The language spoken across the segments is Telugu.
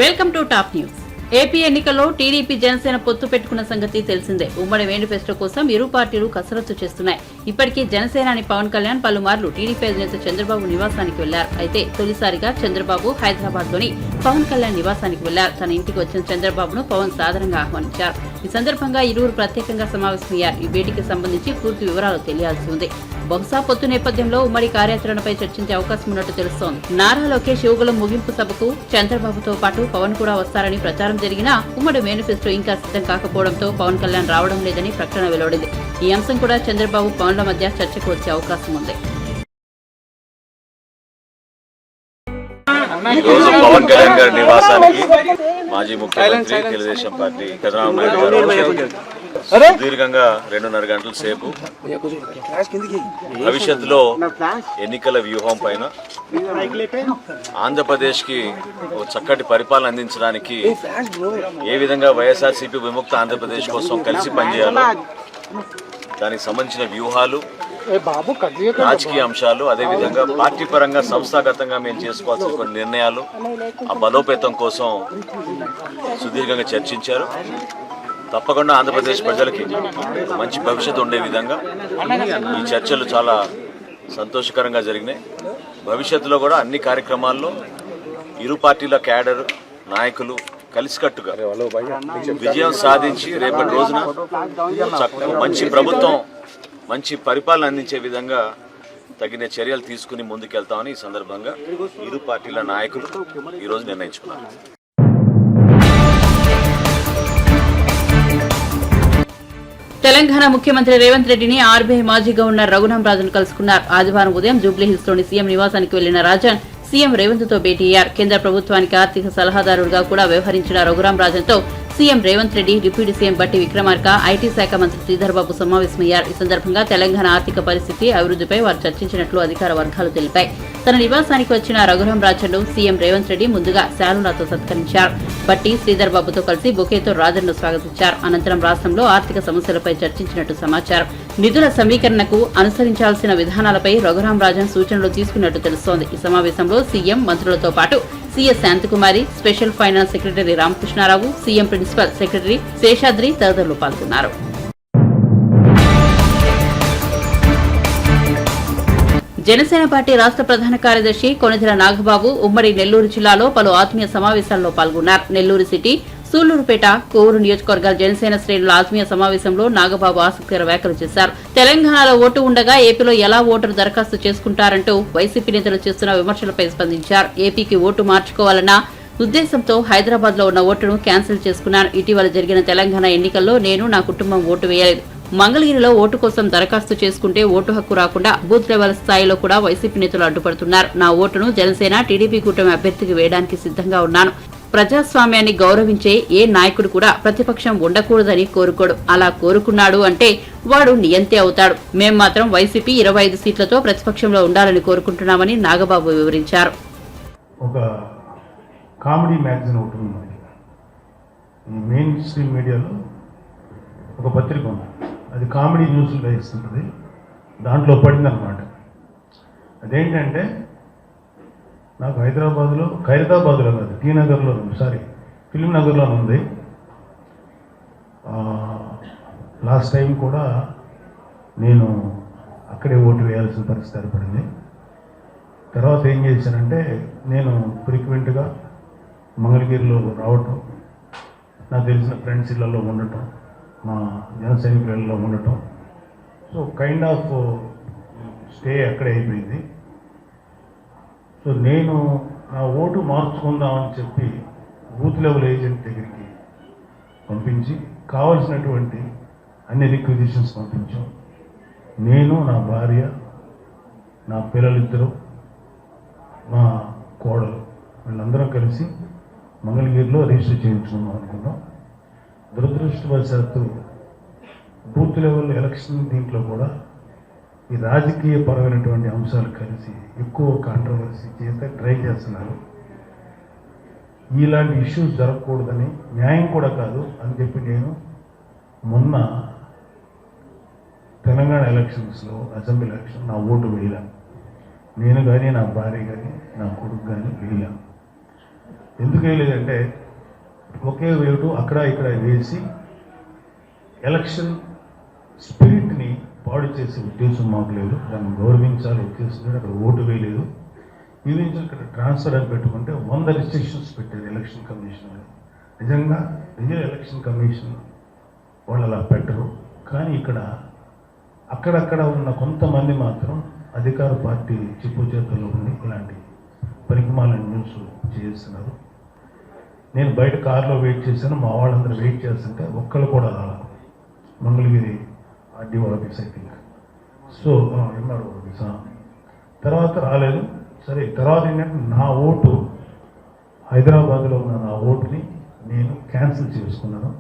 Welcome to top news. AP ఎన్నికల్లో టీడీపీ జనసేన పొత్తు పెట్టుకున్న సంగతి తెలిసిందే. ఉమ్మడి మేనిఫెస్టో కోసం ఇరు పార్టీలు కసరత్తు చేస్తున్నాయి. ఇప్పటికీ జనసేనాని పవన్ కళ్యాణ్ పలుమార్లు టీడీపీ అధినేత చంద్రబాబు నివాసానికి వెళ్లారు. అయితే తొలిసారిగా చంద్రబాబు హైదరాబాద్ లోని పవన్ కళ్యాణ్ నివాసానికి వెళ్లారు. తన ఇంటికి వచ్చిన చంద్రబాబును పవన్ సాదరంగా ఆహ్వానించారు. ఈ సందర్భంగా ఇరువురు ప్రత్యేకంగా సమావేశమయ్యారు. ఈ భేటీకి సంబంధించి పూర్తి వివరాలు తెలియాల్సి ఉంది. బహుశా పొత్తు నేపథ్యంలో ఉమ్మడి కార్యాచరణపై చర్చించే అవకాశం ఉన్నట్టు తెలుస్తోంది. నారా లోకేష్ యువకుల ముగింపు సభకు చంద్రబాబుతో పాటు పవన్ కూడా వస్తారని ప్రచారం జరిగినా ఉమ్మడి మేనిఫెస్టో ఇంకా సిద్ధం కాకపోవడంతో పవన్ కళ్యాణ్ రావడం లేదని ప్రకటన వెలువడింది. ఈ అంశం కూడా చంద్రబాబు పవన్ల మధ్య చర్చకు వచ్చే అవకాశం ఉంది. పవన్ కళ్యాణ్ గారి నివాసానికి మాజీ ముఖ్యమంత్రి తెలుగుదేశం పార్టీ చంద్రబాబు నాయుడు గారు సుదీర్ఘంగా 2.5 గంటల సేపు భవిష్యత్తులో ఎన్నికల వ్యూహం పైన ఆంధ్రప్రదేశ్కి ఒక చక్కటి పరిపాలన అందించడానికి ఏ విధంగా వైఎస్ఆర్సీపీ విముక్త ఆంధ్రప్రదేశ్ కోసం కలిసి పనిచేయాలో దానికి సంబంధించిన వ్యూహాలు, రాజకీయ అంశాలు, అదేవిధంగా పార్టీ పరంగా సంస్థాగతంగా మేము చేసుకోవాల్సిన కొన్ని నిర్ణయాలు, ఆ బలోపేతం కోసం సుదీర్ఘంగా చర్చించారు. తప్పకుండా ఆంధ్రప్రదేశ్ ప్రజలకి మంచి భవిష్యత్తు ఉండే విధంగా ఈ చర్చలు చాలా సంతోషకరంగా జరిగినాయి. భవిష్యత్తులో కూడా అన్ని కార్యక్రమాల్లో ఇరు పార్టీల క్యాడర్ నాయకులు కలిసికట్టుగా విజయం సాధించి రేపటి రోజున మంచి ప్రభుత్వం, మంచి పరిపాలన అందించే విధంగా తగిన చర్యలు తీసుకుని ముందుకెళ్తామని ఈ సందర్భంగా ఇరు పార్టీల నాయకులు ఈరోజు నిర్ణయించుకున్నారు. తెలంగాణ ముఖ్యమంత్రి రేవంత్ రెడ్డిని ఆర్బీఐ మాజీ గవర్నర్ రఘురాం రాజన్ కలుసుకున్నారు. ఆదివారం ఉదయం జూబ్లీహిల్స్ లోని సీఎం నివాసానికి వెళ్లిన రాజన్ సీఎం రేవంత్ తో భేటీ అయ్యారు. కేంద్ర ప్రభుత్వానికి ఆర్థిక సలహాదారుడుగా కూడా వ్యవహరించిన రఘురాం రాజన్ తో CM Revanth Reddy, deputy CM బట్టి విక్రమార్క, ఐటీ శాఖ మంత్రి శ్రీధర్ బాబు సమావేశమయ్యారు. ఈ సందర్భంగా తెలంగాణ ఆర్థిక పరిస్థితి, అభివృద్ధిపై వారు చర్చించినట్లు అధికార వర్గాలు తెలిపాయి. తన నివాసానికి వచ్చిన రఘురాం రాజన్ ను సీఎం రేవంత్ రెడ్డి ముందుగా శాలునాతో సత్కరించారు. బట్టి, శ్రీధర్ బాబుతో కలిసి బొకేతో రాజన్ ను స్వాగతించారు. అనంతరం రాష్ట్రంలో ఆర్థిక సమస్యలపై చర్చించినట్టు సమాచారం. నిధుల సమీకరణకు అనుసరించాల్సిన విధానాలపై రఘురాం రాజన్ సూచనలు తీసుకున్నట్టు తెలుస్తోంది. ఈ సమావేశంలో సీఎం, మంత్రులతో పాటు CS Shanthakumari, special finance secretary Ramakrishna Rao, CM principal secretary Seshadri తదితరులు పాల్గొన్నారు. జనసేన పార్టీ రాష్ట్ర ప్రధాన కార్యదర్శి కొణిదెల నాగబాబు ఉమ్మడి నెల్లూరు జిల్లాలో పలు ఆత్మీయ సమావేశాల్లో పాల్గొన్నారు. నెల్లూరు సిటీ, సూళ్లూరుపేట, కోవూరు నియోజకవర్గాల జనసేన శ్రేణుల ఆత్మీయ సమావేశంలో నాగబాబు ఆసక్తికర వ్యాఖ్యలు చేశారు. తెలంగాణలో ఓటు ఉండగా ఏపీలో ఎలా ఓటరు దరఖాస్తు చేసుకుంటారంటూ వైసీపీ నేతలు చేస్తున్న విమర్శలపై స్పందించారు. ఏపీకి ఓటు మార్చుకోవాలన్న ఉద్దేశంతో హైదరాబాద్ లో ఉన్న ఓటును క్యాన్సిల్ చేసుకున్నాను. ఇటీవల జరిగిన తెలంగాణ ఎన్నికల్లో నేను, నా కుటుంబం ఓటు వేయలేదు. మంగళగిరిలో ఓటు కోసం దరఖాస్తు చేసుకుంటే ఓటు హక్కు రాకుండా బూత్ లెవెల్ స్థాయిలో కూడా వైసీపీ నేతలు అడ్డుపడుతున్నారు. నా ఓటును జనసేన, టీడీపీ కూటమి అభ్యర్థికి వేయడానికి సిద్ధంగా ఉన్నాను. ప్రజాస్వామ్యాన్ని గౌరవించే ఏ నాయకుడు కూడా ప్రతిపక్షం ఉండకూడదని కోరుకోడు. అలా కోరుకున్నాడు అంటే వాడు నియంతే అవుతాడు. మేం మాత్రం వైసీపీ 25 సీట్లతో ప్రతిపక్షంలో ఉండాలని కోరుకుంటున్నామని నాగబాబు వివరించారు. ఒక కామెడీ మ్యాగజైన్ ఒకటి ఉంది, మెయిన్ స్ట్రీమ్ మీడియాలో ఒక పత్రిక ఉంది, అది కామెడీ న్యూస్లు వేస్తుంటుంది. దాంట్లో పడిందనమాట. అదేంటంటే నాకు ఖైరతాబాద్లో కాదు, టీ నగర్లో, ఫిల్మ్ నగర్లో ఉంది. లాస్ట్ టైం కూడా నేను అక్కడే ఓటు వేయాల్సిన పరిస్థితి ఏర్పడింది. తర్వాత ఏం చేశానంటే నేను ఫ్రీక్వెంట్గా మంగళగిరిలో రావటం, నాకు తెలిసిన ఫ్రెండ్స్ ఇళ్లలో ఉండటం, మా జన సైనికులలో ఉండటం, సో కైండ్ ఆఫ్ స్టే అక్కడే అయిపోయింది. సో నేను నా ఓటు మార్చుకుందామని చెప్పి బూత్ లెవెల్ ఏజెంట్ దగ్గరికి పంపించి కావాల్సినటువంటి అన్ని రిక్విజిషన్స్ పంపించాం. నేను, నా భార్య, నా పిల్లలిద్దరూ, మా కోడలు, వీళ్ళందరం కలిసి మంగళగిరిలో రిజిస్టర్ చేయించుకుందాం అనుకున్నాం. దురదృష్టవశాత్తు బూత్ లెవెల్ ఎలక్షన్ దీంట్లో కూడా ఈ రాజకీయ పరమైనటువంటి అంశాలు కలిసి ఎక్కువ కాంట్రవర్సీ చేస్తే ట్రై చేస్తున్నారు. ఇలాంటి ఇష్యూస్ జరగకూడదని, న్యాయం కూడా కాదు అని చెప్పి నేను మొన్న తెలంగాణ ఎలక్షన్స్లో, అసెంబ్లీ ఎలక్షన్ నా ఓటు వేయలేను. నేను కానీ, నా భార్య కానీ, నా కొడుకు కానీ వేయలేను. ఎందుకు వేయలేదంటే ఒకే వేటు అక్కడ ఇక్కడ వేసి ఎలక్షన్ స్పిరిట్ని పాడు చేసే ఉద్దేశం మాకు లేదు. దాన్ని గౌరవించాలి ఉద్దేశం లేదు. అక్కడ ఓటు వేయలేదు. ఈ నుంచి ఇక్కడ ట్రాన్స్ఫర్ అని పెట్టుకుంటే 100 రిస్ట్రిక్షన్స్ పెట్టారు ఎలక్షన్ కమిషన్. నిజంగా రియల్ ఎలక్షన్ కమిషన్ వాళ్ళు అలా పెట్టరు. కానీ ఇక్కడ అక్కడక్కడ ఉన్న కొంతమంది మాత్రం అధికార పార్టీ చిప్పు చేతుల్లో ఉండి ఇలాంటి పరికమాలను న్యూస్ చేస్తున్నారు. నేను బయట కారులో వెయిట్ చేశాను. మా వాళ్ళందరూ వెయిట్ చేస్తుంటే ఒక్కళ్ళు కూడా రాలా. Mangalagiri RDO office I think. So MRO office తర్వాత రాలేదు. సరే తర్వాత ఏంటంటే నా ఓటు హైదరాబాద్లో ఉన్న నా ఓటుని నేను క్యాన్సిల్ చేసుకున్నాను.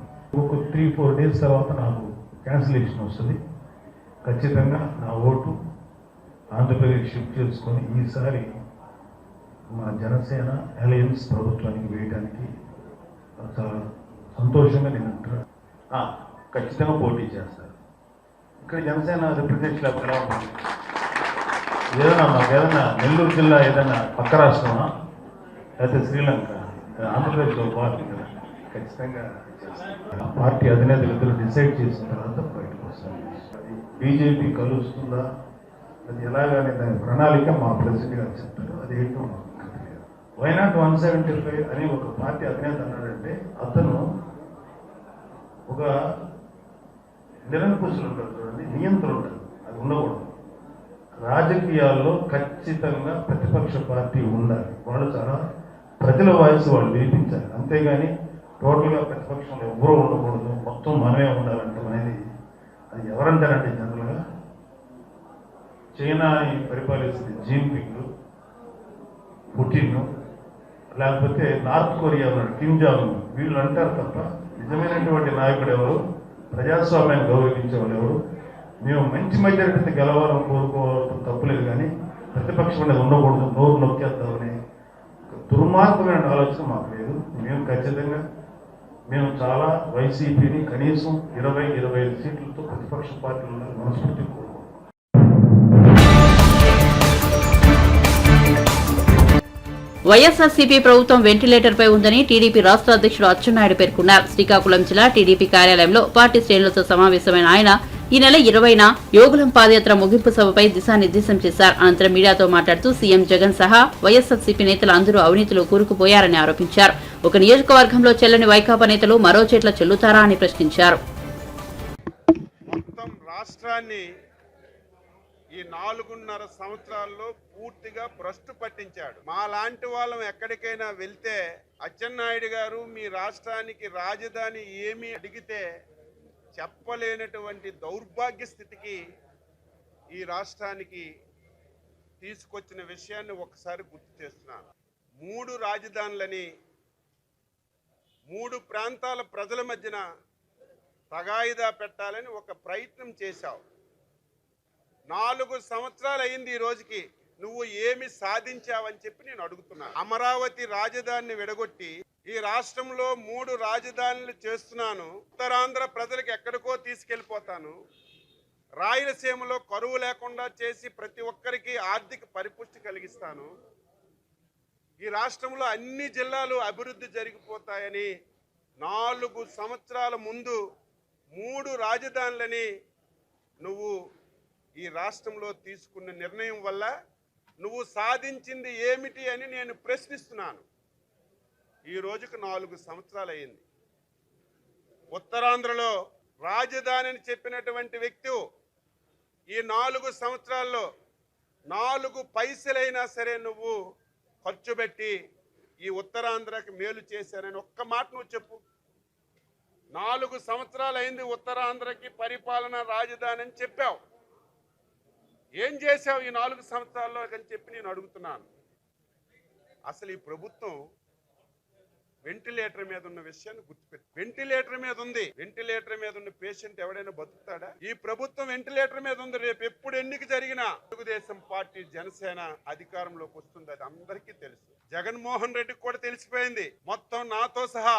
ఒక 3-4 డేస్ తర్వాత నాకు క్యాన్సిలేషన్ వస్తుంది. ఖచ్చితంగా నా ఓటు ఆంధ్రప్రదేశ్ షిఫ్ట్ చేసుకొని ఈసారి మా జనసేన అలయన్స్ ప్రభుత్వానికి వేయడానికి చాలా సంతోషంగా నేను అంటున్నాను. ఖచ్చితంగా పోటీ చేస్తారు. ఇక్కడ జనసేన రిప్రజెంటేటివ్ ఎలా ఉంటుంది? ఏదైనా మాకు ఏదైనా నెల్లూరు జిల్లా ఏదైనా పక్క రాష్ట్రమా లేకపోతే శ్రీలంక? ఆంధ్రప్రదేశ్లో పార్టీ కదా, ఖచ్చితంగా పార్టీ అధినేతలు ఇద్దరు డిసైడ్ చేసిన తర్వాత బయటకు వస్తాను. అది బీజేపీ కలుస్తుందా అది ఎలాగనే దాని ప్రణాళిక మా ప్రెసిడెంట్ గారు చెప్తారు. అది ఏంటో మాకు తెలియదు. వైనాట్ 175 అని ఒక పార్టీ అధినేత అన్నాడంటే అతను ఒక నిరంకుశులు ఉంటారు చూడండి, నియంత్రణ ఉంటుంది. అది ఉండకూడదు. రాజకీయాల్లో ఖచ్చితంగా ప్రతిపక్ష పార్టీ ఉండాలి. వాళ్ళు చాలా ప్రజల వాయిస్ వాళ్ళు వినిపించాలి. అంతేగాని టోటల్గా ప్రతిపక్షంలో ఎవరూ ఉండకూడదు, మొత్తం మనమే ఉండాలంటాం అనేది అది ఎవరంటారంటే జనరల్గా చైనాని పరిపాలిస్తుంది జిన్పింగ్, పుటిన్, లేకపోతే నార్త్ కొరియా ఉన్నాడు కిమ్ జాంగ్ ఉన్. వీళ్ళు అంటారు తప్ప నిజమైనటువంటి నాయకుడు ఎవరు, ప్రజాస్వామ్యాన్ని గౌరవించే వాళ్ళు ఎవరు? మేము మంచి మెజారిటీతో గెలవాలని కోరుకోవడం తప్పులేదు, కానీ ప్రతిపక్షం అనేది ఉండకూడదు, నోరు నొక్కేద్దామని దుర్మార్గమైన ఆలోచన మాకు లేదు. మేము ఖచ్చితంగా చాలా వైసీపీని కనీసం 20-25 సీట్లతో ప్రతిపక్ష పార్టీలు మనస్ఫూర్తి కోరుకుంటున్నాం. వైఎస్ఆర్సీపీ ప్రభుత్వం వెంటిలేటర్ పై ఉందని టీడీపీ రాష్ట్ర అధ్యక్షుడు అచ్చెన్నాయుడు పేర్కొన్నారు. శ్రీకాకుళం జిల్లా టీడీపీ కార్యాలయంలో పార్టీ శ్రేణులతో సమావేశమైన ఆయన ఈ నెల 20న యోగులం పాదయాత్ర ముగింపు సభపై దిశానిర్దేశం చేశారు. అనంతరం మీడియాతో మాట్లాడుతూ సీఎం జగన్ సహా వైఎస్ఆర్సీపీ నేతలు అందరూ అవినీతిలో కూరుకుపోయారని ఆరోపించారు. ఒక నియోజకవర్గంలో చెల్లని వైకాపా నేతలు మరో చెట్ల చెల్లుతారా అని ప్రశ్నించారు. మొత్తం రాష్ట్రాన్ని ఈ 4.5 సంవత్సరాల్లో పూర్తిగా భ్రష్టు పట్టించాడు. మా లాంటి వాళ్ళం ఎక్కడికైనా వెళ్తే అచ్చెన్నాయుడు గారు మీ రాష్ట్రానికి రాజధాని ఏమి అడిగితే చెప్పలేనటువంటి దౌర్భాగ్య స్థితికి ఈ రాష్ట్రానికి తీసుకొచ్చిన విషయాన్ని ఒకసారి గుర్తు చేస్తున్నాను. 3 రాజధానులని 3 ప్రాంతాల ప్రజల మధ్యన తగాయిదా పెట్టాలని ఒక ప్రయత్నం చేశావు. 4 సంవత్సరాలు అయింది. ఈ రోజుకి నువ్వు ఏమి సాధించావని చెప్పి నేను అడుగుతున్నాను. అమరావతి రాజధానిని విడగొట్టి ఈ రాష్ట్రంలో 3 రాజధానులు చేస్తున్నాను. ఉత్తరాంధ్ర ప్రజలకు ఎక్కడికో తీసుకెళ్లిపోతాను. రాయలసీమలో కరువు లేకుండా చేసి ప్రతి ఒక్కరికి ఆర్థిక పరిపుష్టి కలిగిస్తాను. ఈ రాష్ట్రంలో అన్ని జిల్లాలు అభివృద్ధి జరిగిపోతాయని 4 సంవత్సరాల ముందు 3 రాజధానులని నువ్వు ఈ రాష్ట్రంలో తీసుకున్న నిర్ణయం వల్ల నువ్వు సాధించింది ఏమిటి అని నేను ప్రశ్నిస్తున్నాను. ఈ రోజుకు 4 సంవత్సరాలు అయింది. ఉత్తరాంధ్రలో రాజధాని అని చెప్పినటువంటి వ్యక్తి ఈ 4 సంవత్సరాల్లో 4 పైసలైనా సరే నువ్వు ఖర్చు పెట్టి ఈ ఉత్తరాంధ్రకి మేలు చేశానని ఒక్క మాట నువ్వు చెప్పు. 4 సంవత్సరాలు అయింది ఉత్తరాంధ్రకి పరిపాలన రాజధాని అని చెప్పావు. ఏం చేశావు ఈ 4 సంవత్సరాల్లో అని చెప్పి నేను అడుగుతున్నాను. అసలు ఈ ప్రభుత్వం వెంటిలేటర్ మీద ఉన్న విషయాన్ని గుర్తుపెట్టు. వెంటిలేటర్ మీద ఉంది. వెంటిలేటర్ మీద ఉన్న పేషెంట్ ఎవడైనా బతుకుతాడా? ఈ ప్రభుత్వం వెంటిలేటర్ మీద ఉంది. రేపు ఎప్పుడు ఎన్నిక జరిగినా తెలుగుదేశం పార్టీ జనసేన అధికారంలోకి వస్తుంది. అది అందరికీ తెలుసు. జగన్మోహన్ రెడ్డికి కూడా తెలిసిపోయింది. మొత్తం నాతో సహా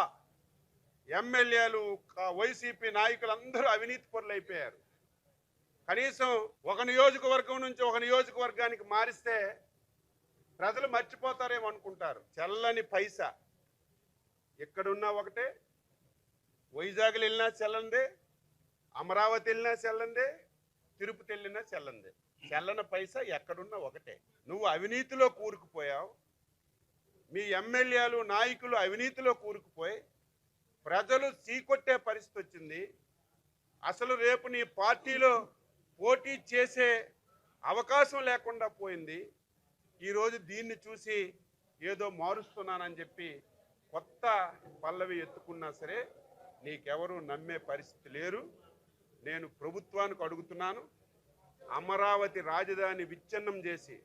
ఎమ్మెల్యేలు, వైసీపీ నాయకులు అందరూ అవినీతి పరులు అయిపోయారు. కనీసం ఒక నియోజకవర్గం నుంచి ఒక నియోజకవర్గానికి మారిస్తే ప్రజలు మర్చిపోతారేమో అనుకుంటారు. చెల్లని పైసా ఎక్కడున్నా ఒకటే, వైజాగ్లు వెళ్ళినా చెల్లందే, అమరావతి వెళ్ళినా చెల్లందే, తిరుపతి వెళ్ళినా చెల్లందే. చెల్లన పైసా ఎక్కడున్నా ఒకటే. నువ్వు అవినీతిలో కూరుకుపోయావు, మీ ఎమ్మెల్యేలు నాయకులు అవినీతిలో కూరుకుపోయి ప్రజలు చీకొట్టే పరిస్థితి వచ్చింది. అసలు రేపు నీ పార్టీలో పోటీ చేసే అవకాశం లేకుండా పోయింది. ఈరోజు దీన్ని చూసి ఏదో మారుస్తున్నానని చెప్పి కొత్త పల్లవి ఎత్తుకున్నా సరే నీకెవరు నమ్మే పరిస్థితి లేరు. నేను ప్రభుత్వానికి అడుగుతున్నాను, అమరావతి రాజధాని విచ్ఛిన్నం చేసి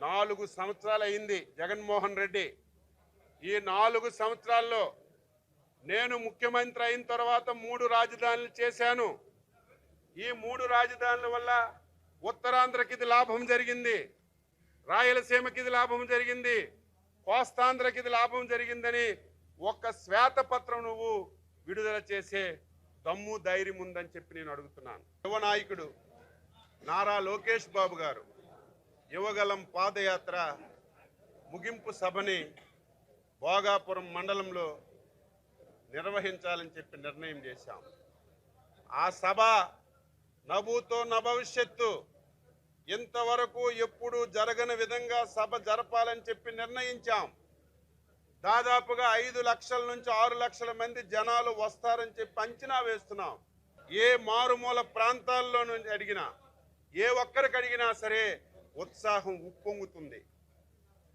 4 సంవత్సరాలు అయింది జగన్మోహన్ రెడ్డి. ఈ 4 సంవత్సరాల్లో నేను ముఖ్యమంత్రి అయిన తర్వాత 3 రాజధానులు చేశాను. ఈ 3 రాజధానుల వల్ల ఉత్తరాంధ్రకి ఇది లాభం జరిగింది, రాయలసీమకి ఇది లాభం జరిగింది, కోస్తాంధ్రకి ఇది లాభం జరిగిందని ఒక్క శ్వేతపత్రం నువ్వు విడుదల చేసే దమ్ము ధైర్యం ఉందని చెప్పి నేను అడుగుతున్నాను. యువ నాయకుడు నారా లోకేష్ బాబు గారు యువగలం పాదయాత్ర ముగింపు సభని భోగాపురం మండలంలో నిర్వహించాలని చెప్పి నిర్ణయం చేశాం. ఆ సభ నభూతో నభవిష్యత్తు, ఇంతవరకు ఎప్పుడు జరగని విధంగా సభ జరపాలని చెప్పి నిర్ణయించాం. దాదాపుగా 5 లక్షల నుంచి 6 లక్షల మంది జనాలు వస్తారని చెప్పి అంచనా వేస్తున్నాం. ఏ మారుమూల ప్రాంతాల్లో నుంచి అడిగినా, ఏ ఒక్కరికి అడిగినా సరే ఉత్సాహం ఉప్పొంగుతుంది.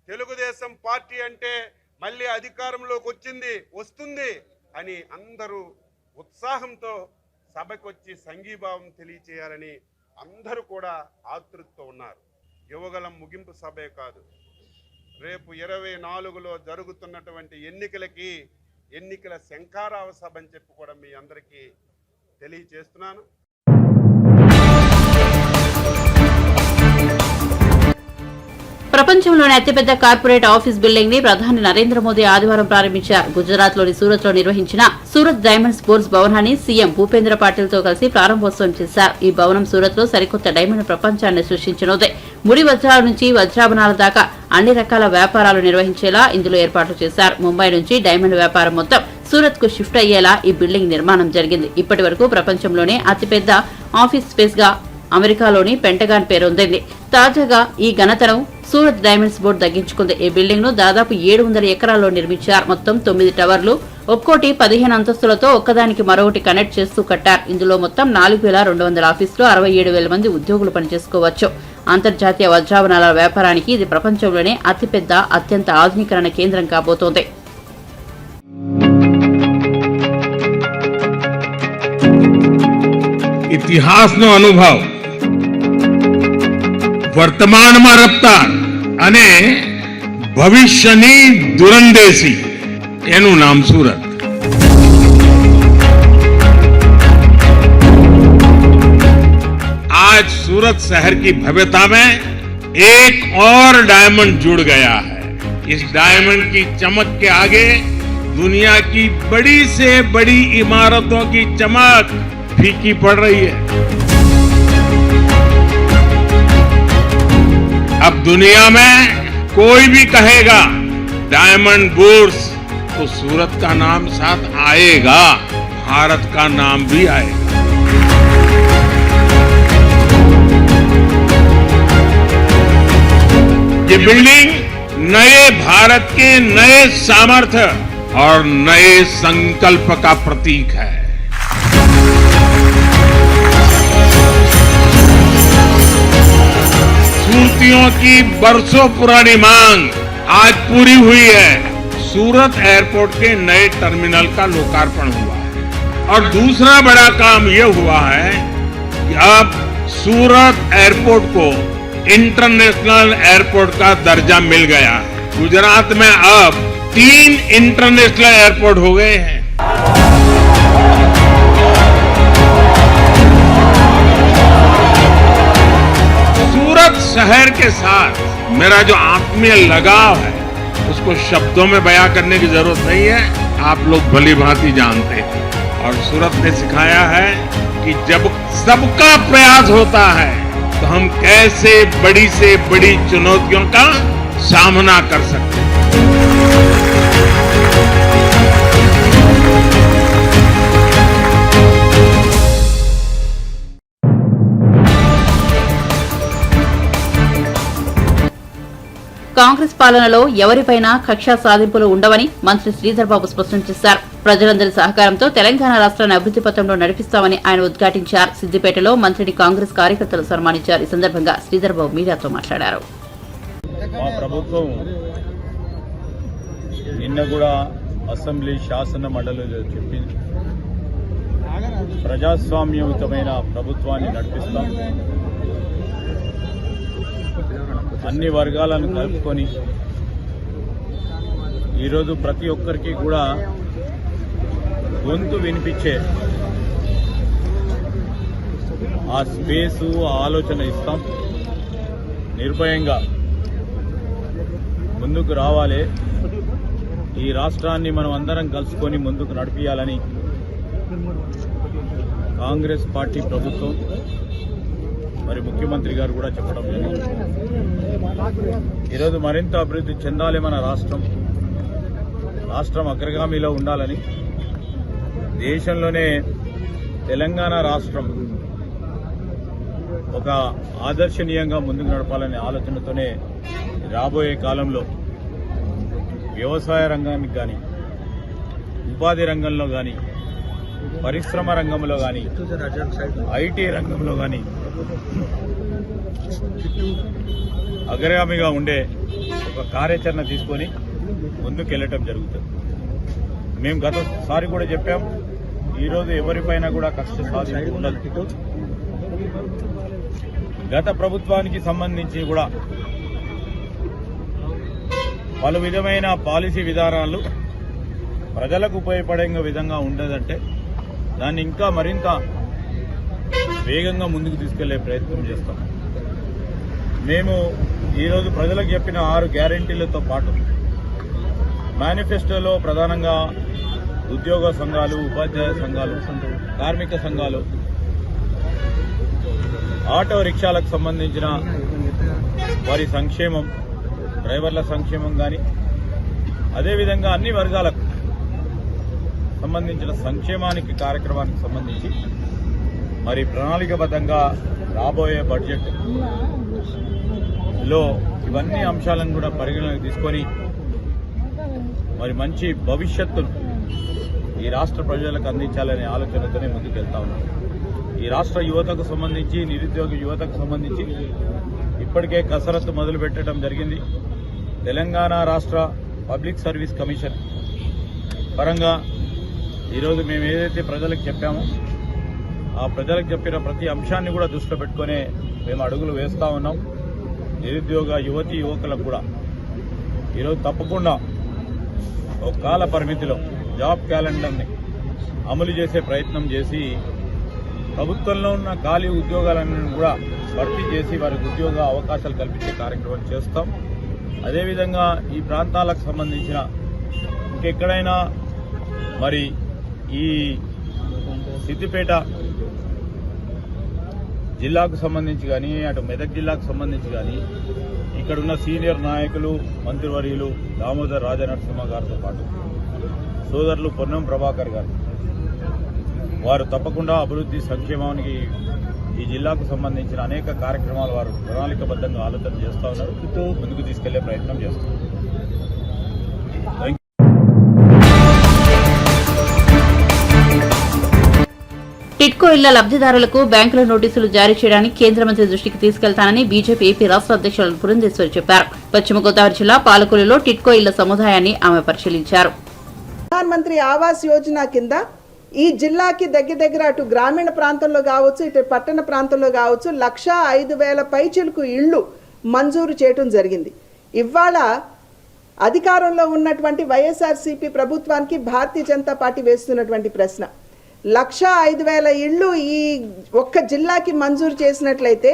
తెలుగుదేశం పార్టీ అంటే మళ్ళీ అధికారంలోకి వస్తుంది అని అందరూ ఉత్సాహంతో సభకు వచ్చి సంఘీభావం తెలియచేయాలని అందరూ కూడా ఆతృతతో ఉన్నారు. యువగలం ముగింపు సభే కాదు, రేపు 24లో జరుగుతున్నటువంటి ఎన్నికల శంఖారావ సభ అని చెప్పి కూడా మీ అందరికీ తెలియచేస్తున్నాను. ప్రపంచంలోని అతిపెద్ద కార్పొరేట్ ఆఫీస్ బిల్డింగ్ ని ప్రధాని నరేంద్ర మోదీ ఆదివారం ప్రారంభించారు. గుజరాత్ లోని సూరత్ లో నిర్వహించిన సూరత్ డైమండ్ స్పోర్ట్స్ భవనాన్ని సీఎం భూపేంద్ర పాటిల్ తో కలిసి ప్రారంభోత్సవం చేశారు. ఈ భవనం సూరత్ లో సరికొత్త డైమండ్ ప్రపంచాన్ని సృష్టించనుంది. ముడి వజ్రాల నుంచి వజ్రాభరణాల దాకా అన్ని రకాల వ్యాపారాలు నిర్వహించేలా ఇందులో ఏర్పాట్లు చేశారు. ముంబై నుంచి డైమండ్ వ్యాపారం మొత్తం సూరత్ కు షిఫ్ట్ అయ్యేలా ఈ బిల్డింగ్ నిర్మాణం జరిగింది. ఇప్పటి వరకు ప్రపంచంలోనే అతిపెద్ద ఆఫీస్ స్పేస్ గా అమెరికాలోని పెంటగాన్ పేరొందింది. తాజాగా ఈ ఘనతను సూరత్ డైమండ్స్ బోర్డు దక్కించుకుంది. ఈ బిల్డింగ్ ను దాదాపు 700 ఎకరాల్లో నిర్మించారు. మొత్తం 9 టవర్లు, ఒక్కోటి 15 అంతస్తులతో ఒక్కదానికి మరొకటి కనెక్ట్ చేస్తూ కట్టారు. ఇందులో మొత్తం 4200 ఆఫీసులు, 67,000 మంది ఉద్యోగులు పనిచేసుకోవచ్చు. అంతర్జాతీయ వజ్రాభరణాల వ్యాపారానికి ఇది ప్రపంచంలోనే అతిపెద్ద, అత్యంత ఆధునీకరణ కేంద్రం కాబోతోంది. ઇતિહાસનો અનુભવ, વર્તમાનમાં રફતાર અને ભવિષ્યની દૂરંદેશી, એનું નામ સુરત. आज सूरत शहर की भव्यता में एक और डायमंड जुड़ गया है. इस डायमंड की चमक के आगे दुनिया की बड़ी से बड़ी इमारतों की चमक फीकी पड़ रही है. अब दुनिया में कोई भी कहेगा डायमंड बुर्स तो सूरत का नाम साथ आएगा, भारत का नाम भी आएगा. ये बिल्डिंग नए भारत के नए सामर्थ्य और नए संकल्प का प्रतीक है. सूरतियों की बरसों पुरानी मांग आज पूरी हुई है. सूरत एयरपोर्ट के नए टर्मिनल का लोकार्पण हुआ है और दूसरा बड़ा काम यह हुआ है कि अब सूरत एयरपोर्ट को इंटरनेशनल एयरपोर्ट का दर्जा मिल गया है. गुजरात में अब 3 इंटरनेशनल एयरपोर्ट हो गए हैं. सूरत शहर के साथ मेरा जो आत्मीय लगाव है उसको शब्दों में बयां करने की जरूरत नहीं है, आप लोग भली भांति जानते हैं. और सूरत ने सिखाया है कि जब सबका प्रयास होता है तो हम कैसे बड़ी से बड़ी चुनौतियों का सामना कर सकते हैं. కాంగ్రెస్ పాలనలో ఎవరిపైనా కక్షా సాధింపులు ఉండవని మంత్రి శ్రీధర్ బాబు స్పష్టం చేశారు. ప్రజలందరి సహకారంతో తెలంగాణ రాష్ట్రాన్ని అభివృద్ధి పథంలో నడిపిస్తామని ఆయన ఉద్ఘాటించారు. సిద్దిపేటలో మంత్రిని కాంగ్రెస్ కార్యకర్తలు సన్మానించారు. ఈ సందర్భంగా శ్రీధర్ బాబు మీడియాతో మాట్లాడారు. మా ప్రభుత్వం నిన్న కూడా అసెంబ్లీ శాసన మండలిలో చెప్పింది, ప్రజాస్వామ్యయుతమైన ప్రభుత్వాన్ని నడిపిస్తాం, అన్ని వర్గాలను కలుపుకొని ఈరోజు ప్రతి ఒక్కరికి కూడా గొంతు వినిపించే ఆ స్పేసు ఆ ఆలోచన ఇస్తాం. నిర్భయంగా ముందుకు రావాలి, ఈ రాష్ట్రాన్ని మనం అందరం కలుసుకొని ముందుకు నడిపించాలని కాంగ్రెస్ పార్టీ ప్రభుత్వం మరి ముఖ్యమంత్రి గారు కూడా చెప్పడం జరిగింది. ఈరోజు మరింత అభివృద్ధి చెందాలి మన రాష్ట్రం అగ్రగామిలో ఉండాలని, దేశంలోనే తెలంగాణ రాష్ట్రం ఒక ఆదర్శనీయంగా ముందుకు నడపాలనే ఆలోచనతోనే రాబోయే కాలంలో వ్యవసాయ రంగానికి కానీ, ఉపాధి రంగంలో కానీ, పరిశ్రమ రంగంలో కానీ, ఐటీ రంగంలో కానీ అగ్రగామిగా ఉండే ఒక కార్యాచరణ తీసుకొని ముందుకెళ్లటం జరుగుతుంది. మేము గతసారి కూడా చెప్పాం, ఈరోజు ఎవరిపైన కూడా కక్ష సాధింపు ఉండదు. గత ప్రభుత్వానికి సంబంధించి కూడా పలు విధమైన పాలసీ విధానాలు ప్రజలకు ఉపయోగపడే విధంగా ఉండదంటే దాన్ని ఇంకా మరింత వేగంగా ముందుకు తీసుకెళ్లే ప్రయత్నం చేస్తాం. మేము ఈరోజు ప్రజలకు చెప్పిన 6 గ్యారెంటీలతో పాటు మేనిఫెస్టోలో ప్రధానంగా ఉద్యోగ సంఘాలు, ఉపాధ్యాయ సంఘాలు, కార్మిక సంఘాలు, ఆటో రిక్షాలకు సంబంధించిన వారి సంక్షేమం, డ్రైవర్ల సంక్షేమం కానీ, అదేవిధంగా అన్ని వర్గాలకు సంబంధించిన సంక్షేమానికి కార్యక్రమానికి సంబంధించి మరి ప్రణాళికబద్ధంగా రాబోయే బడ్జెట్లో ఇవన్నీ అంశాలను కూడా పరిగణలోకి తీసుకొని మరి మంచి భవిష్యత్తును ఈ రాష్ట్ర ప్రజలకు అందించాలనే ఆలోచనతోనే ముందుకు వెళ్తా ఉన్నాం. ఈ రాష్ట్ర యువతకు సంబంధించి, నిరుద్యోగ యువతకు సంబంధించి ఇప్పటికే కసరత్తు మొదలు పెట్టడం జరిగింది. తెలంగాణ రాష్ట్ర పబ్లిక్ సర్వీస్ కమిషన్ పరంగా ఈరోజు మేము ఏదైతే ప్రజలకు చెప్పామో ఆ ప్రజలకు చెప్పిన ప్రతి అంశాన్ని కూడా దృష్టిలో పెట్టుకునే మేము అడుగులు వేస్తా ఉన్నాం. నిరుద్యోగ యువతీ యువకులకు కూడా ఈరోజు తప్పకుండా ఒక కాల పరిమితిలో జాబ్ క్యాలెండర్ని అమలు చేసే ప్రయత్నం చేసి ప్రభుత్వంలో ఉన్న ఖాళీ ఉద్యోగాలన్నీ కూడా భర్తీ చేసి వారికి ఉద్యోగ అవకాశాలు కల్పించే కార్యక్రమం చేస్తాం. అదేవిధంగా ఈ ప్రాంతాలకు సంబంధించిన ఇంకెక్కడైనా మరి ఈ సిద్దిపేట జిల్లాకు సంబంధించి కానీ, అటు మెదక్ జిల్లాకు సంబంధించి కానీ ఇక్కడున్న సీనియర్ నాయకులు, మంత్రివర్యులు దామోదర్ రాజనరసింహ గారితో పాటు సోదరులు పొన్నం ప్రభాకర్ గారు, వారు తప్పకుండా అభివృద్ధి సంక్షేమానికి ఈ జిల్లాకు సంబంధించిన అనేక కార్యక్రమాలు వారు ప్రణాళికబద్ధంగా ఆలోచన చేస్తూ ఉన్నారు, ముందుకు తీసుకెళ్లే ప్రయత్నం చేస్తున్నారు. టిడ్కో ఇళ్ల లబ్దిదారులకు బ్యాంకుల నోటీసులు జారీ చేయడానికి కేంద్ర మంత్రి దృష్టికి తీసుకెళ్తానని బీజేపీ ఏపీ రాష్ట్ర అధ్యక్షులు పురంధేశ్వరి చెప్పారు. పశ్చిమ గోదావరి జిల్లా పాలకొల్లులో టిడ్కో ఇళ్ల సముదాయాన్ని ఆమె పరిశీలించారు. ప్రధానమంత్రి ఆవాస్ యోజన కింద ఈ జిల్లాకి దగ్గర అటు గ్రామీణ ప్రాంతంలో కావచ్చు, ఇటు పట్టణ ప్రాంతంలో కావచ్చు 1,05,000 పైచిలుకు ఇళ్లు మంజూరు చేయడం జరిగింది. ఇవాళ అధికారంలో ఉన్నటువంటి వైఎస్ఆర్సీపీ ప్రభుత్వానికి భారతీయ జనతా పార్టీ వేస్తున్నటువంటి ప్రశ్న, 1,05,000 ఇళ్లు ఈ ఒక్క జిల్లాకి మంజూరు చేసినట్లయితే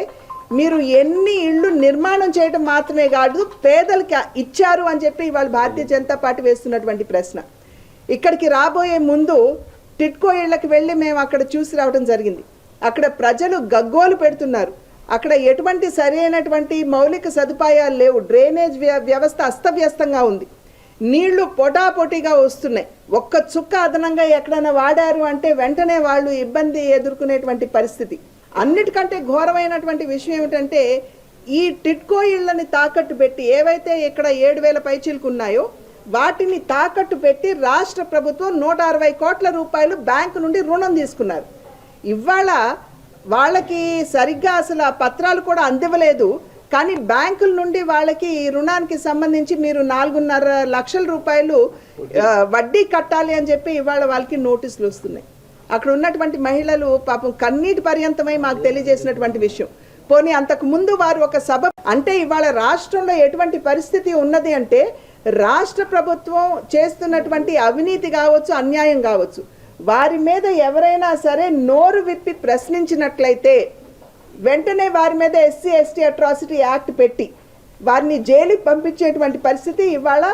మీరు ఎన్ని ఇళ్లు నిర్మాణం చేయడం మాత్రమే కాదు పేదలకి ఇచ్చారు అని చెప్పి ఇవాళ భారతీయ జనతా పార్టీ వేస్తున్నటువంటి ప్రశ్న. ఇక్కడికి రాబోయే ముందు టిడ్కో ఇళ్లకు వెళ్ళి మేము అక్కడ చూసి రావడం జరిగింది. అక్కడ ప్రజలు గగ్గోలు పెడుతున్నారు. అక్కడ ఎటువంటి సరైనటువంటి మౌలిక సదుపాయాలు లేవు. డ్రైనేజ్ వ్యవస్థ అస్తవ్యస్తంగా ఉంది. నీళ్లు పొటాపొటిగా వస్తున్నాయి. ఒక్క చుక్క అదనంగా ఎక్కడైనా వాడారు అంటే వెంటనే వాళ్ళు ఇబ్బంది ఎదుర్కొనేటువంటి పరిస్థితి. అన్నిటికంటే ఘోరమైనటువంటి విషయం ఏమిటంటే ఈ టిడ్కో ఇళ్లని తాకట్టు పెట్టి ఏవైతే ఇక్కడ 7,000 పైచీలకు ఉన్నాయో వాటిని తాకట్టు పెట్టి రాష్ట్ర ప్రభుత్వం 160 కోట్ల రూపాయలు బ్యాంకు నుండి రుణం తీసుకున్నారు. ఇవాళ వాళ్ళకి సరిగ్గా అసలు ఆ పత్రాలు కూడా అందివ్వలేదు. కానీ బ్యాంకుల నుండి వాళ్ళకి ఈ రుణానికి సంబంధించి మీరు 4.5 లక్షల రూపాయలు వడ్డీ కట్టాలి అని చెప్పి ఇవాళ వాళ్ళకి నోటీసులు వస్తున్నాయి. అక్కడ ఉన్నటువంటి మహిళలు పాపం కన్నీటి పర్యంతమై మాకు తెలియజేసినటువంటి విషయం. పోనీ అంతకు ముందు వారు ఒక సభ అంటే ఇవాళ రాష్ట్రంలో ఎటువంటి పరిస్థితి ఉన్నది అంటే రాష్ట్ర ప్రభుత్వం చేస్తున్నటువంటి అవినీతి కావచ్చు, అన్యాయం కావచ్చు, వారి మీద ఎవరైనా సరే నోరు విప్పి ప్రశ్నించినట్లయితే వెంటనే వారి మీద SC/ST అట్రాసిటీ యాక్ట్ పెట్టి వారిని జైలుకి పంపించేటువంటి పరిస్థితి ఇవాళ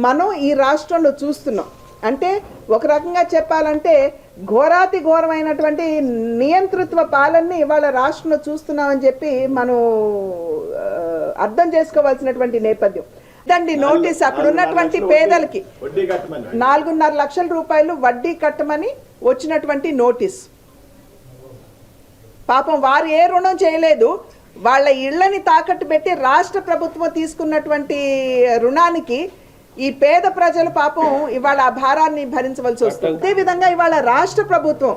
మనం ఈ రాష్ట్రంలో చూస్తున్నాం. అంటే ఒక రకంగా చెప్పాలంటే ఘోరాతి ఘోరమైనటువంటి నియంతృత్వ పాలనని ఇవాళ రాష్ట్రంలో చూస్తున్నామని చెప్పి మనం అర్థం చేసుకోవాల్సినటువంటి నేపథ్యం. దండి నోటీస్ అక్కడ ఉన్నటువంటి పేదలకి 4.5 లక్షల రూపాయలు వడ్డీ కట్టమని వచ్చినటువంటి నోటీస్. పాపం వారు ఏ రుణం చేయలేదు, వాళ్ళ ఇళ్లని తాకట్టు పెట్టి రాష్ట్ర ప్రభుత్వం తీసుకున్నటువంటి రుణానికి ఈ పేద ప్రజలు పాపం ఇవాళ ఆ భారాన్ని భరించవలసి వస్తుంది. అదేవిధంగా ఇవాళ రాష్ట్ర ప్రభుత్వం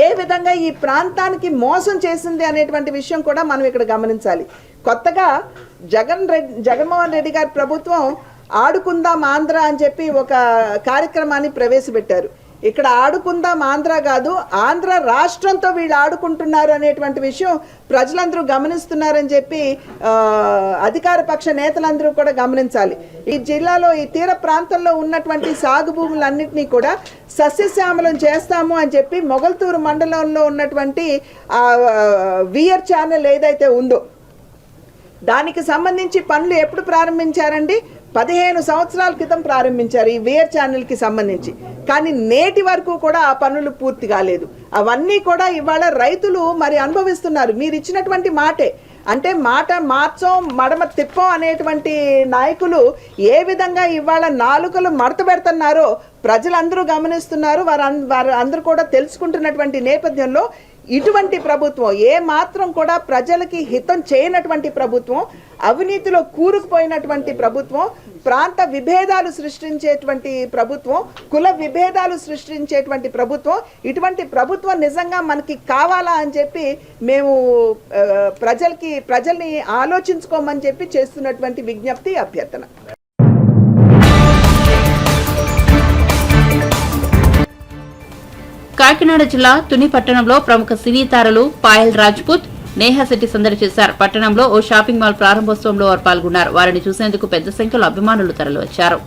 ఏ విధంగా ఈ ప్రాంతానికి మోసం చేసింది అనేటువంటి విషయం కూడా మనం ఇక్కడ గమనించాలి. కొత్తగా జగన్మోహన్ రెడ్డి గారి ప్రభుత్వం ఆడుకుందాం ఆంధ్ర అని చెప్పి ఒక కార్యక్రమాన్ని ప్రవేశపెట్టారు. ఇక్కడ ఆడుకుందాం ఆంధ్ర కాదు, ఆంధ్ర రాష్ట్రంతో వీళ్ళు ఆడుకుంటున్నారు అనేటువంటి విషయం ప్రజలందరూ గమనిస్తున్నారని చెప్పి అధికార పక్ష నేతలందరూ కూడా గమనించాలి. ఈ జిల్లాలో ఈ తీర ప్రాంతంలో ఉన్నటువంటి సాగు భూములన్నింటినీ కూడా సస్యశ్యామలం చేస్తాము అని చెప్పి మొగల్తూరు మండలంలో ఉన్నటువంటి వియర్ ఛానల్ ఏదైతే ఉందో దానికి సంబంధించి పనులు ఎప్పుడు ప్రారంభించారండి? 15 సంవత్సరాల క్రితం ప్రారంభించారు ఈ వియర్ ఛానల్కి సంబంధించి. కానీ నేటి వరకు కూడా ఆ పనులు పూర్తి కాలేదు. అవన్నీ కూడా ఇవాళ రైతులు మరి అనుభవిస్తున్నారు. మీరు ఇచ్చినటువంటి మాటే అంటే మాట మార్చం మడమ తిప్పం అనేటువంటి నాయకులు ఏ విధంగా ఇవాళ నాలుకలు మడత పెడుతున్నారో ప్రజలందరూ గమనిస్తున్నారు. వారు అందరూ కూడా తెలుసుకుంటున్నటువంటి నేపథ్యంలో ఇటువంటి ప్రభుత్వం ఏ మాత్రం కూడా ప్రజలకి హితం చేయనటువంటి ప్రభుత్వం, అవినీతిలో కూరుకుపోయినటువంటి ప్రభుత్వం, ప్రాంత విభేదాలు సృష్టించేటువంటి ప్రభుత్వం, కుల విభేదాలు సృష్టించేటువంటి ప్రభుత్వం, ఇటువంటి ప్రభుత్వం నిజంగా మనకి కావాలా అని చెప్పి మేము ప్రజల్ని ఆలోచించుకోమని చెప్పి చేస్తున్నటువంటి విజ్ఞప్తి, అభ్యర్థన. కాకినాడ జిల్లా తుని పట్టణంలో ప్రముఖ సినీ తారలు పాయల్ రాజ్పుత్, నేహా శెట్టి సందడి చేశారు. పట్టణంలో ఓ షాపింగ్ మాల్ ప్రారంభోత్సవంలో వారు పాల్గొన్నారు. వారిని చూసేందుకు పెద్ద సంఖ్యలో అభిమానులు తరలివచ్చారు.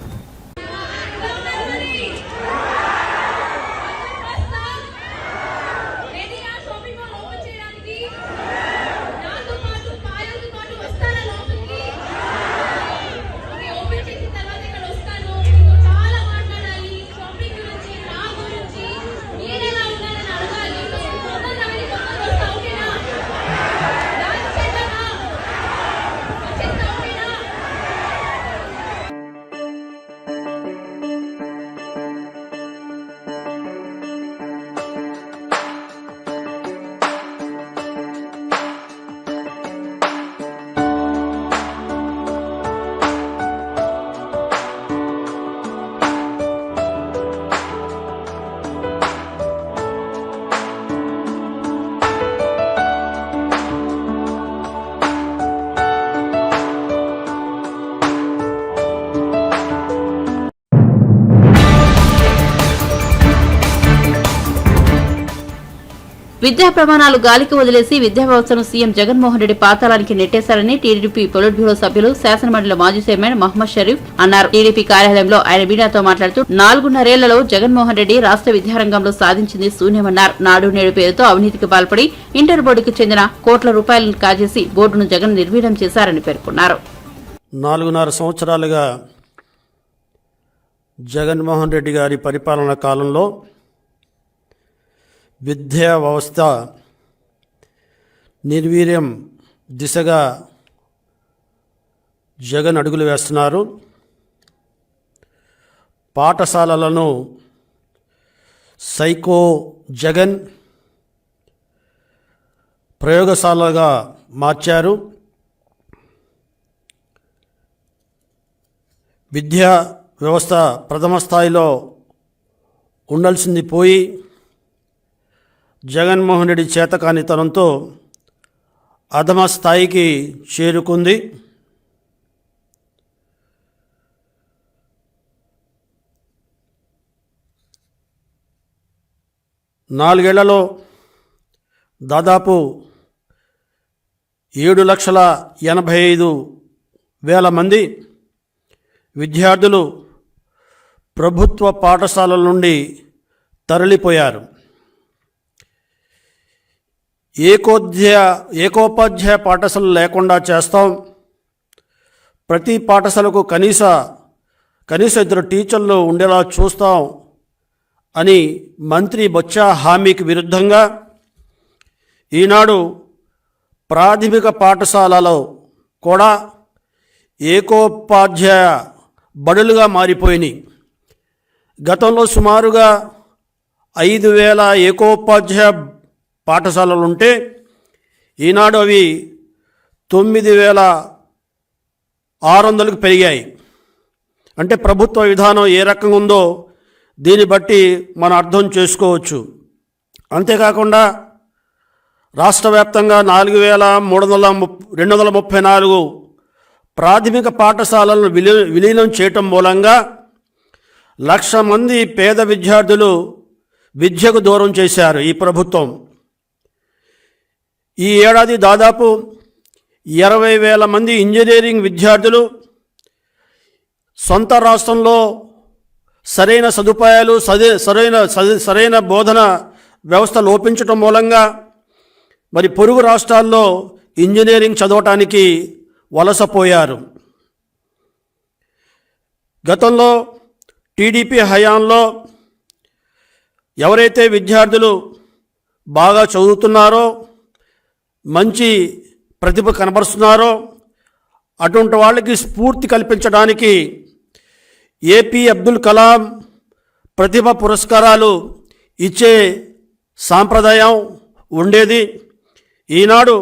విద్యా ప్రమాణాలు గాలికి వదిలేసి విద్యా వ్యవస్థను సీఎం జగన్మోహన్ రెడ్డి పాతాళానికి నెట్టేశారని టీడీపీ పొలిట్ బ్యూరో సభ్యులు శాసనమండలి మాజీ చైర్మన్ మహమ్మద్ షరీఫ్ అన్నారు. టీడీపీ కార్యాలయంలో ఆయన మీడియాతో మాట్లాడుతూ 4.5 జగన్మోహన్ రెడ్డి రాష్ట్ర విద్యారంగంలో సాధించింది శూన్యమన్నారు. నాడు నేడు పేరుతో అవినీతికి పాల్పడి ఇంటర్ బోర్డుకు చెందిన కోట్ల రూపాయలను కాజేసి బోర్డును జగన్ నిర్వీర్యం చేశారని పేర్కొన్నారు. 4.5 సంవత్సరాలుగా జగన్మోహన్ రెడ్డి గారి పరిపాలనా కాలంలో విద్యా వ్యవస్థ నిర్వీర్యం దిశగా జగన్ అడుగులు వేస్తున్నారు. పాఠశాలలను సైకో జగన్ ప్రయోగశాలగా మార్చారు. విద్యా వ్యవస్థ ప్రథమ స్థాయిలో ఉండాల్సింది పోయి జగన్మోహన్ రెడ్డి చేతకానితనంతో అధమ స్థాయికి చేరుకుంది. నాలుగేళ్లలో దాదాపు 7,85,000 మంది విద్యార్థులు ప్రభుత్వ పాఠశాలల నుండి తరలిపోయారు. ఏకోపాధ్యాయ పాఠశాలలు లేకుండా చేస్తాం, ప్రతి పాఠశాలకు కనీస 2 టీచర్లు ఉండేలా చూస్తాం అని మంత్రి బొత్స హామీకి విరుద్ధంగా ఈనాడు ప్రాథమిక పాఠశాలలో కూడా ఏకోపాధ్యాయ బడులుగా మారిపోయినాయి. గతంలో సుమారుగా 5,000 ఏకోపాధ్యాయ పాఠశాలలుంటే ఈనాడు అవి 9,600కు పెరిగాయి. అంటే ప్రభుత్వ విధానం ఏ రకంగా ఉందో దీన్ని బట్టి మనం అర్థం చేసుకోవచ్చు. అంతేకాకుండా రాష్ట్ర వ్యాప్తంగా 4,234 ప్రాథమిక పాఠశాలలను విలీనం చేయటం మూలంగా 1,00,000 మంది పేద విద్యార్థులు విద్యకు దూరం చేశారు ఈ ప్రభుత్వం. ఈ ఏడాది దాదాపు 20,000 మంది ఇంజనీరింగ్ విద్యార్థులు సొంత రాష్ట్రంలో సరైన సదుపాయాలు సరైన బోధన వ్యవస్థ లోపించటం మూలంగా మరి పొరుగు రాష్ట్రాల్లో ఇంజనీరింగ్ చదవటానికి వలసపోయారు. గతంలో టీడీపీ హయాంలో ఎవరైతే విద్యార్థులు బాగా చదువుతున్నారో, మంచి ప్రతిభ కనబరుస్తున్నారో అటువంటి వాళ్ళకి స్ఫూర్తి కల్పించడానికి ఏపీ అబ్దుల్ కలాం ప్రతిభ పురస్కారాలు ఇచ్చే సాంప్రదాయం ఉండేది. ఈనాడు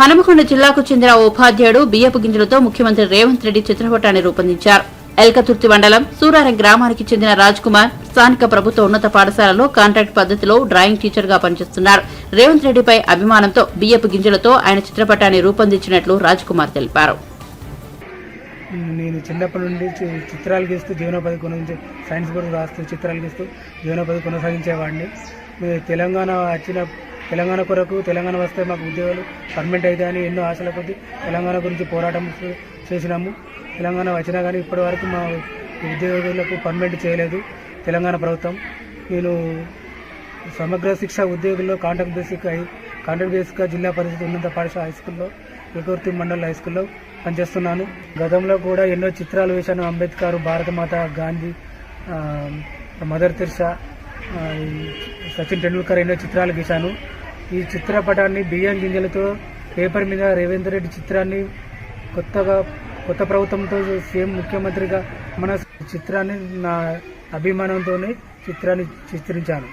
హనుమకొండ జిల్లాకు చెందిన ఉపాధ్యాయుడు బియ్యపు గింజలతో ముఖ్యమంత్రి రేవంత్ రెడ్డి చిత్రపటాన్ని రూపొందించారు. ఎల్కతుర్తి మండలం సూరారం గ్రామానికి చెందిన రాజ్ కుమార్ స్థానిక ప్రభుత్వ ఉన్నత పాఠశాలలో కాంట్రాక్ట్ పద్ధతిలో డ్రాయింగ్ టీచర్ గా పనిచేస్తున్నారు. రేవంత్ రెడ్డిపై అభిమానంతో బియ్యపు గింజలతో ఆయన చిత్రపటాన్ని రూపొందించినట్లు రాజ్ కుమార్ తెలిపారు. నేను చిన్నప్పటి నుండి చిత్రాలు గీస్తూ జీవనోపాధి కొనసాగించే సైన్స్ బోర్డు రాస్తూ చిత్రాలు గీస్తూ జీవనోపాధి కొనసాగించేవాడిని. తెలంగాణ కొరకు తెలంగాణ వస్తే మాకు ఉద్యోగాలు పర్మనెంట్ అవుతాయని ఎన్నో ఆశల కొద్దీ తెలంగాణ గురించి పోరాటం చేసినాము. తెలంగాణ వచ్చినా కానీ ఇప్పటి వరకు మా ఉద్యోగులకు పర్మనెంట్ చేయలేదు తెలంగాణ ప్రభుత్వం. నేను సమగ్ర శిక్ష ఉద్యోగుల్లో కాంట్రాక్ట్ బేసిక్గా జిల్లా పరిషత్ ఉన్నత పాఠశాల హై స్కూల్లో ఎల్కతుర్తి మండల్ హై స్కూల్లో పనిచేస్తున్నాను. గతంలో కూడా ఎన్నో చిత్రాలు వేశాను. అంబేద్కర్, భారతమాత, గాంధీ, మదర్ తెరిసా, సచిన్ టెండూల్కర్ ఎన్నో చిత్రాలు గీశాను. ఈ చిత్రపటాన్ని బియ్యం గింజలతో పేపర్ మీద రేవంత్ రెడ్డి చిత్రాన్ని కొత్త ప్రభుత్వంతో సీఎం ముఖ్యమంత్రిగా మన చిత్రాన్ని నా అభిమానంతోనే చిత్రాన్ని చిత్రించాను.